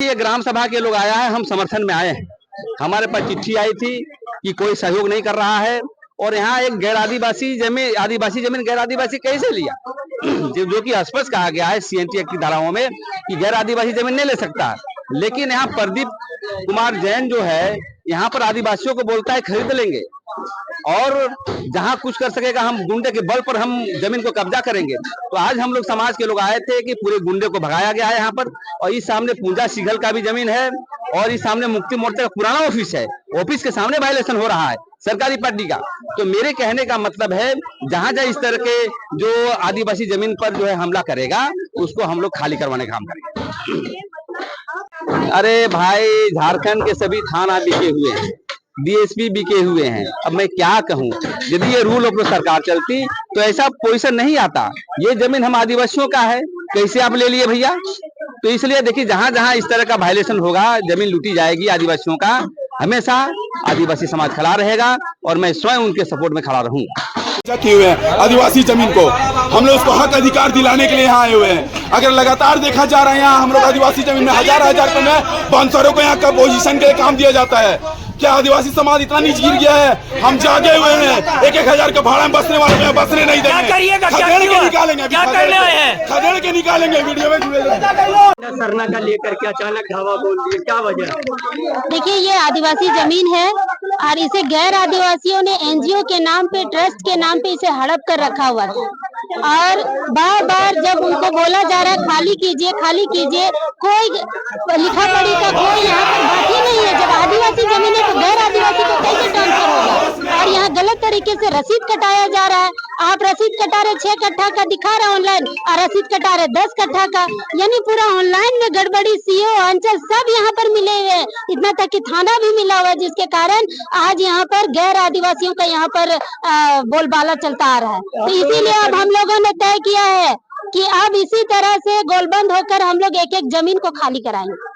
ये ग्राम सभा के लोग आया है, हम समर्थन में आए हैं। हमारे पास चिट्ठी आई थी कि कोई सहयोग नहीं कर रहा है, और यहाँ एक गैर आदिवासी जमीन गैर आदिवासी कैसे लिया जो कि स्पष्ट कहा गया है CNT की धाराओं में कि गैर आदिवासी जमीन नहीं ले सकता। लेकिन यहाँ प्रदीप कुमार जैन जो है यहाँ पर आदिवासियों को बोलता है खरीद लेंगे, और जहां कुछ कर सकेगा हम गुंडे के बल पर हम जमीन को कब्जा करेंगे। तो आज हम लोग समाज के लोग आए थे कि पूरे गुंडे को भगाया गया है यहाँ पर, और इस सामने पूंजा सिघल का भी जमीन है, और इस सामने मुक्ति मोर्चा का पुराना ऑफिस है, ऑफिस के सामने वायलेशन हो रहा है सरकारी पार्टी का। तो मेरे कहने का मतलब है जहां जहां इस तरह के जो आदिवासी जमीन पर जो है हमला करेगा उसको हम लोग खाली करवाने का काम करेंगे। अरे भाई, झारखंड के सभी थाना बिके हुए हैं, DSP बिके हुए हैं। अब मैं क्या कहूँ, यदि ये रूल ऑफ सरकार चलती तो ऐसा पोजीशन नहीं आता। ये जमीन हम आदिवासियों का है, कैसे आप ले लिए भैया? तो इसलिए देखिए जहां जहां इस तरह का वायलेशन होगा, जमीन लूटी जाएगी आदिवासियों का, हमेशा आदिवासी समाज खड़ा रहेगा, और मैं स्वयं उनके सपोर्ट में खड़ा रहूंगा। किए हुए हैं आदिवासी जमीन को, हम लोग उसको हक अधिकार दिलाने के लिए यहाँ आए हुए हैं। अगर लगातार देखा जा रहा है यहाँ हम लोग आदिवासी जमीन में हजार रुपए में बांसरों को यहाँ का पोजीशन के लिए काम दिया जाता है। क्या आदिवासी समाज इतना नीच गिर गया है? हम जागे हुए हैं, 1-1 हजार का भाड़ा में बसने वाले में बसने नहीं देंगे। खदेड़ के निकालेंगे, क्या करने आए हैं? खदेड़ के निकालेंगे। वीडियो में जुड़े सरना का लेकर के अचानक धावा बोल दिए, क्या वजह? देखिए, ये आदिवासी जमीन है और इसे गैर आदिवासियों ने NGO के नाम पे, ट्रस्ट के नाम पे इसे हड़प कर रखा हुआ था, और बार बार जब उनको बोला जा रहा है खाली कीजिए खाली कीजिए, कोई लिखा पढ़ी का कोई यहाँ पर बात ही नहीं है। जब आदिवासी जमीन है तो गैर आदिवासी को कैसे ट्रांसफर होगा? और यहाँ गलत तरीके से रसीद कटाया जा रहा है। आप रसीद कटा रहे 6 कट्ठा का दिखा रहे ऑनलाइन, और रसीद कटा रहे 10 कट्ठा का, यानी पूरा ऑनलाइन में गड़बड़ी। CO अंचल सब यहाँ पर मिले हुए हैं, इतना तक कि थाना भी मिला हुआ है, जिसके कारण आज यहाँ पर गैर आदिवासियों का यहाँ पर बोलबाला चलता आ रहा है। तो इसीलिए अब हम लोगों ने तय किया है कि अब इसी तरह से गोलबंद होकर हम लोग एक एक जमीन को खाली कराएंगे।